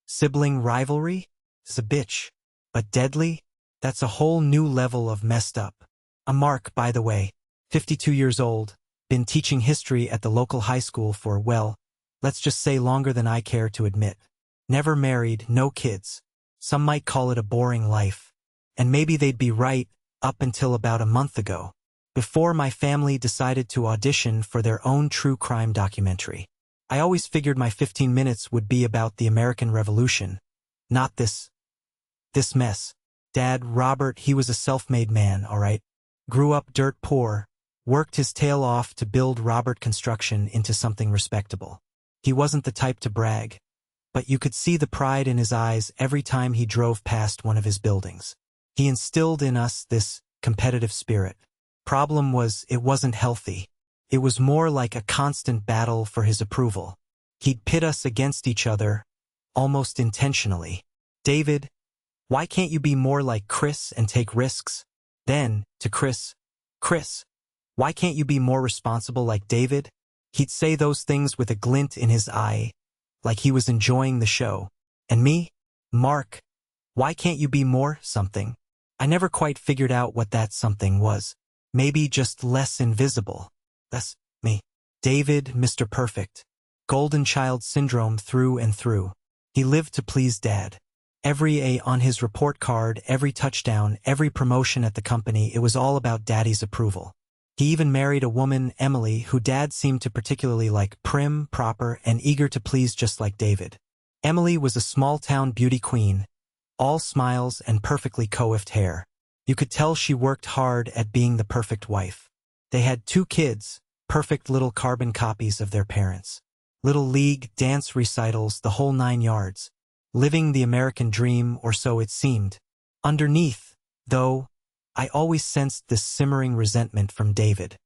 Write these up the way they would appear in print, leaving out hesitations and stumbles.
Sibling rivalry? It's a bitch. But deadly? That's a whole new level of messed up. I'm Mark, by the way, 52 years old, been teaching history at the local high school for, well, let's just say longer than I care to admit. Never married, no kids. Some might call it a boring life. And maybe they'd be right, up until about a month ago, before my family decided to audition for their own true crime documentary. I always figured my 15 minutes would be about the American Revolution, not this mess. Dad, Robert, he was a self-made man, all right. Grew up dirt poor, worked his tail off to build Robert Construction into something respectable. He wasn't the type to brag, but you could see the pride in his eyes every time he drove past one of his buildings. He instilled in us this competitive spirit. Problem was, it wasn't healthy. It was more like a constant battle for his approval. He'd pit us against each other, almost intentionally. David, why can't you be more like Chris and take risks? Then, to Chris, why can't you be more responsible like David? He'd say those things with a glint in his eye, like he was enjoying the show. And me? Mark, why can't you be more something? I never quite figured out what that something was. Maybe just less invisible. That's me. David, Mr. Perfect. Golden child syndrome through and through. He lived to please Dad. Every A on his report card, every touchdown, every promotion at the company, it was all about Daddy's approval. He even married a woman, Emily, who Dad seemed to particularly like, prim, proper, and eager to please just like David. Emily was a small-town beauty queen, all smiles and perfectly coiffed hair. You could tell she worked hard at being the perfect wife. They had 2 kids, perfect little carbon copies of their parents. Little league, dance recitals, the whole 9 yards. Living the American dream, or so it seemed. Underneath, though, I always sensed this simmering resentment from David.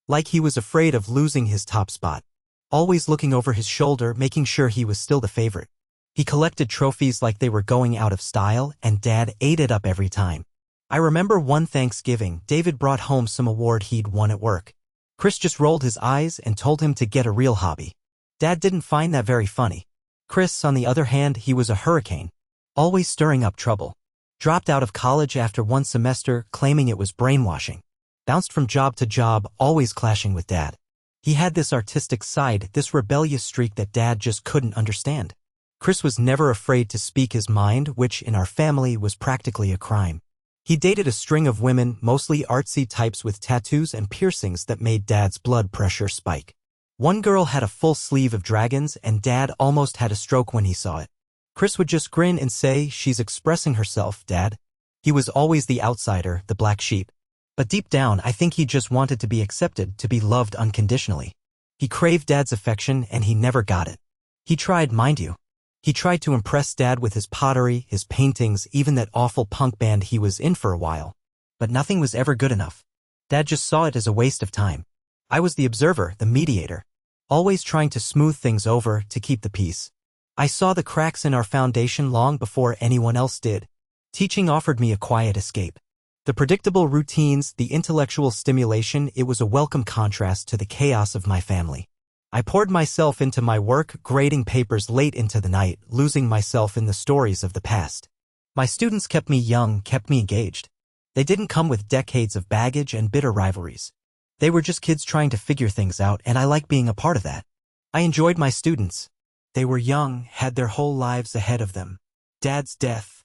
Like he was afraid of losing his top spot. Always looking over his shoulder, making sure he was still the favorite. He collected trophies like they were going out of style, and Dad ate it up every time. I remember one Thanksgiving, David brought home some award he'd won at work. Chris just rolled his eyes and told him to get a real hobby. Dad didn't find that very funny. Chris, on the other hand, he was a hurricane. Always stirring up trouble. Dropped out of college after 1 semester, claiming it was brainwashing. Bounced from job to job, always clashing with Dad. He had this artistic side, this rebellious streak that Dad just couldn't understand. Chris was never afraid to speak his mind, which in our family was practically a crime. He dated a string of women, mostly artsy types with tattoos and piercings that made Dad's blood pressure spike. One girl had a full sleeve of dragons, and Dad almost had a stroke when he saw it. Chris would just grin and say, "She's expressing herself, Dad." He was always the outsider, the black sheep. But deep down, I think he just wanted to be accepted, to be loved unconditionally. He craved Dad's affection, and he never got it. He tried, mind you. He tried to impress Dad with his pottery, his paintings, even that awful punk band he was in for a while. But nothing was ever good enough. Dad just saw it as a waste of time. I was the observer, the mediator. Always trying to smooth things over, to keep the peace. I saw the cracks in our foundation long before anyone else did. Teaching offered me a quiet escape. The predictable routines, the intellectual stimulation, it was a welcome contrast to the chaos of my family. I poured myself into my work, grading papers late into the night, losing myself in the stories of the past. My students kept me young, kept me engaged. They didn't come with decades of baggage and bitter rivalries. They were just kids trying to figure things out, and I liked being a part of that. I enjoyed my students. They were young, had their whole lives ahead of them. Dad's death.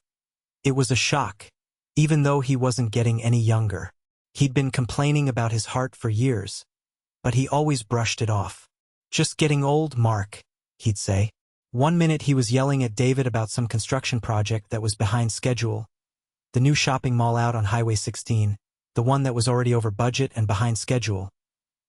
It was a shock, even though he wasn't getting any younger. He'd been complaining about his heart for years, but he always brushed it off. "Just getting old, Mark," he'd say. One minute he was yelling at David about some construction project that was behind schedule. The new shopping mall out on Highway 16, the one that was already over budget and behind schedule.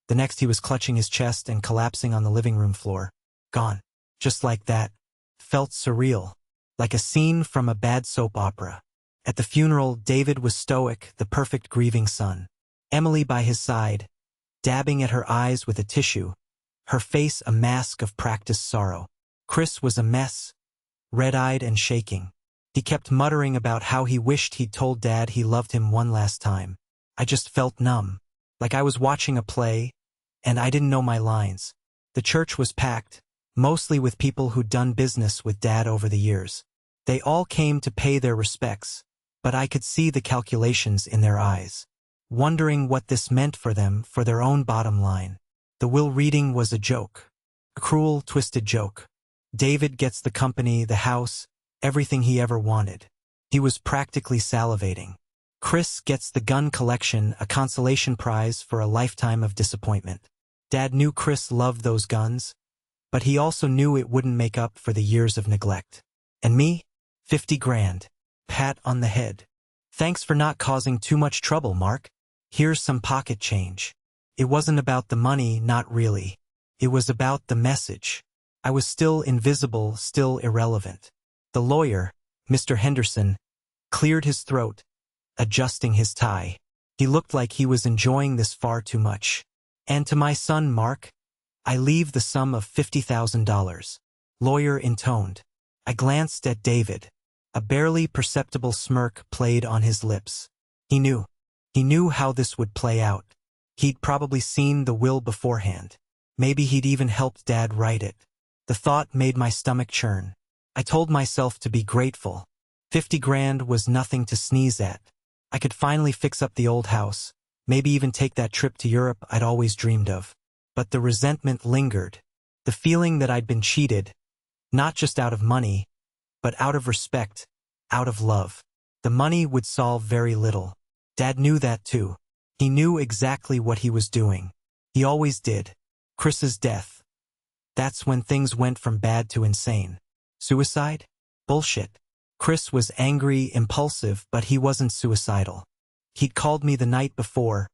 The next he was clutching his chest and collapsing on the living room floor. Gone. Just like that. Felt surreal. Like a scene from a bad soap opera. At the funeral, David was stoic, the perfect grieving son. Emily by his side, dabbing at her eyes with a tissue. Her face a mask of practiced sorrow. Chris was a mess, red-eyed and shaking. He kept muttering about how he wished he'd told Dad he loved him one last time. I just felt numb, like I was watching a play, and I didn't know my lines. The church was packed, mostly with people who'd done business with Dad over the years. They all came to pay their respects, but I could see the calculations in their eyes, wondering what this meant for them, for their own bottom line. The will reading was a joke. A cruel, twisted joke. David gets the company, the house, everything he ever wanted. He was practically salivating. Chris gets the gun collection, a consolation prize for a lifetime of disappointment. Dad knew Chris loved those guns, but he also knew it wouldn't make up for the years of neglect. And me? 50 grand. Pat on the head. Thanks for not causing too much trouble, Mark. Here's some pocket change. It wasn't about the money, not really. It was about the message. I was still invisible, still irrelevant. The lawyer, Mr. Henderson, cleared his throat, adjusting his tie. He looked like he was enjoying this far too much. And to my son, Mark, I leave the sum of $50,000. Lawyer intoned. I glanced at David. A barely perceptible smirk played on his lips. He knew. He knew how this would play out. He'd probably seen the will beforehand. Maybe he'd even helped Dad write it. The thought made my stomach churn. I told myself to be grateful. 50 grand was nothing to sneeze at. I could finally fix up the old house, maybe even take that trip to Europe I'd always dreamed of. But the resentment lingered. The feeling that I'd been cheated, not just out of money, but out of respect, out of love. The money would solve very little. Dad knew that too. He knew exactly what he was doing. He always did. Chris's death. That's when things went from bad to insane. Suicide? Bullshit. Chris was angry, impulsive, but he wasn't suicidal. He'd called me the night before,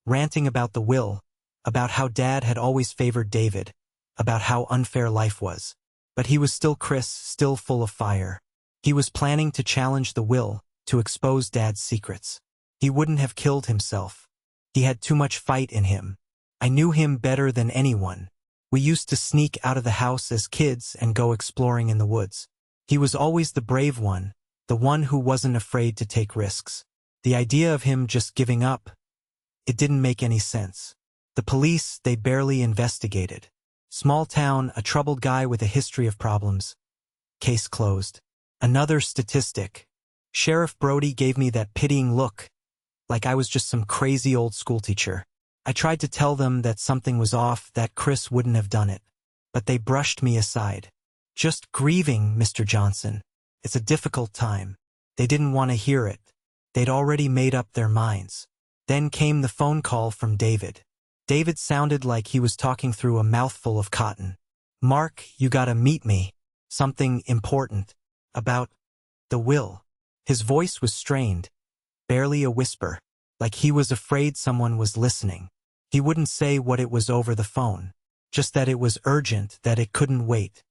ranting about the will, about how Dad had always favored David, about how unfair life was. But he was still Chris, still full of fire. He was planning to challenge the will, to expose Dad's secrets. He wouldn't have killed himself. He had too much fight in him. I knew him better than anyone. We used to sneak out of the house as kids and go exploring in the woods. He was always the brave one, the one who wasn't afraid to take risks. The idea of him just giving up, it didn't make any sense. The police, they barely investigated. Small town, a troubled guy with a history of problems. Case closed. Another statistic. Sheriff Brody gave me that pitying look, like I was just some crazy old schoolteacher. I tried to tell them that something was off, that Chris wouldn't have done it. But they brushed me aside. Just grieving, Mr. Johnson. It's a difficult time. They didn't want to hear it. They'd already made up their minds. Then came the phone call from David. David sounded like he was talking through a mouthful of cotton. Mark, you gotta meet me. Something important. About the will. His voice was strained, barely a whisper, like he was afraid someone was listening. He wouldn't say what it was over the phone, just that it was urgent, that it couldn't wait.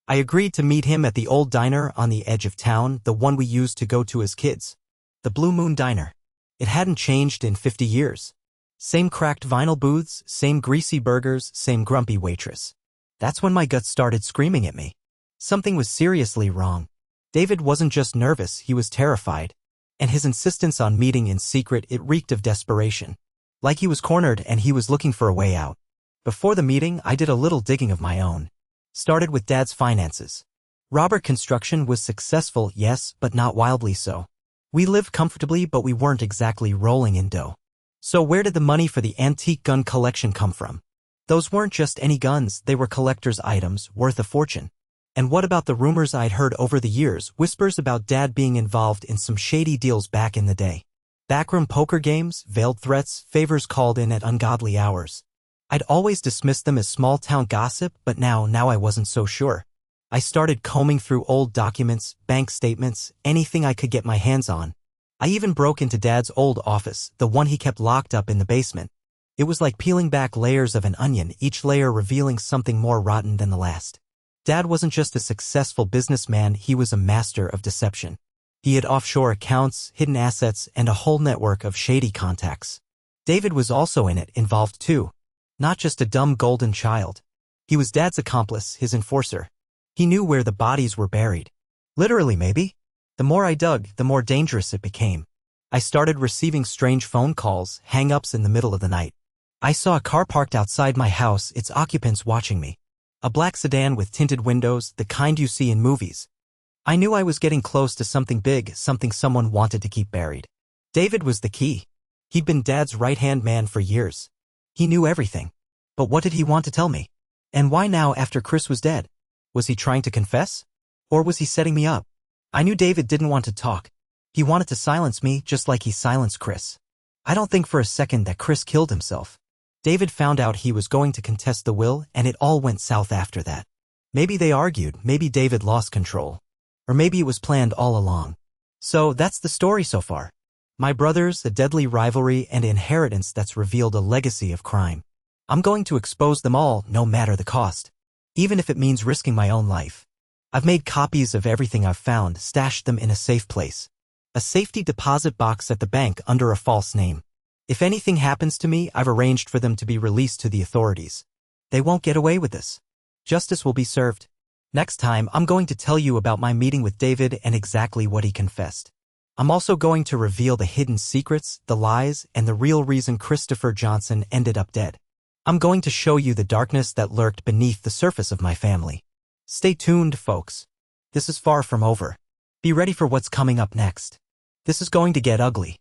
I agreed to meet him at the old diner on the edge of town, the one we used to go to as kids. The Blue Moon Diner. It hadn't changed in 50 years. Same cracked vinyl booths, same greasy burgers, same grumpy waitress. That's when my gut started screaming at me. Something was seriously wrong. David wasn't just nervous, he was terrified. And his insistence on meeting in secret, it reeked of desperation. Like he was cornered and he was looking for a way out. Before the meeting, I did a little digging of my own. Started with Dad's finances. Robert Construction was successful, yes, but not wildly so. We lived comfortably, but we weren't exactly rolling in dough. So where did the money for the antique gun collection come from? Those weren't just any guns, they were collector's items, worth a fortune. And what about the rumors I'd heard over the years, whispers about Dad being involved in some shady deals back in the day? Backroom poker games, veiled threats, favors called in at ungodly hours. I'd always dismissed them as small-town gossip, but now I wasn't so sure. I started combing through old documents, bank statements, anything I could get my hands on. I even broke into Dad's old office, the one he kept locked up in the basement. It was like peeling back layers of an onion, each layer revealing something more rotten than the last. Dad wasn't just a successful businessman, he was a master of deception. He had offshore accounts, hidden assets, and a whole network of shady contacts. David was also in it, involved too. Not just a dumb golden child. He was Dad's accomplice, his enforcer. He knew where the bodies were buried. Literally, maybe. The more I dug, the more dangerous it became. I started receiving strange phone calls, hang-ups in the middle of the night. I saw a car parked outside my house, its occupants watching me. A black sedan with tinted windows, the kind you see in movies. I knew I was getting close to something big, something someone wanted to keep buried. David was the key. He'd been Dad's right-hand man for years. He knew everything. But what did he want to tell me? And why now after Chris was dead? Was he trying to confess? Or was he setting me up? I knew David didn't want to talk. He wanted to silence me just like he silenced Chris. I don't think for a second that Chris killed himself. David found out he was going to contest the will, and it all went south after that. Maybe they argued, maybe David lost control. Or maybe it was planned all along. So that's the story so far. My brothers, a deadly rivalry, and inheritance that's revealed a legacy of crime. I'm going to expose them all, no matter the cost. Even if it means risking my own life. I've made copies of everything I've found, stashed them in a safe place. A safety deposit box at the bank under a false name. If anything happens to me, I've arranged for them to be released to the authorities. They won't get away with this. Justice will be served. Next time, I'm going to tell you about my meeting with David and exactly what he confessed. I'm also going to reveal the hidden secrets, the lies, and the real reason Christopher Johnson ended up dead. I'm going to show you the darkness that lurked beneath the surface of my family. Stay tuned, folks. This is far from over. Be ready for what's coming up next. This is going to get ugly.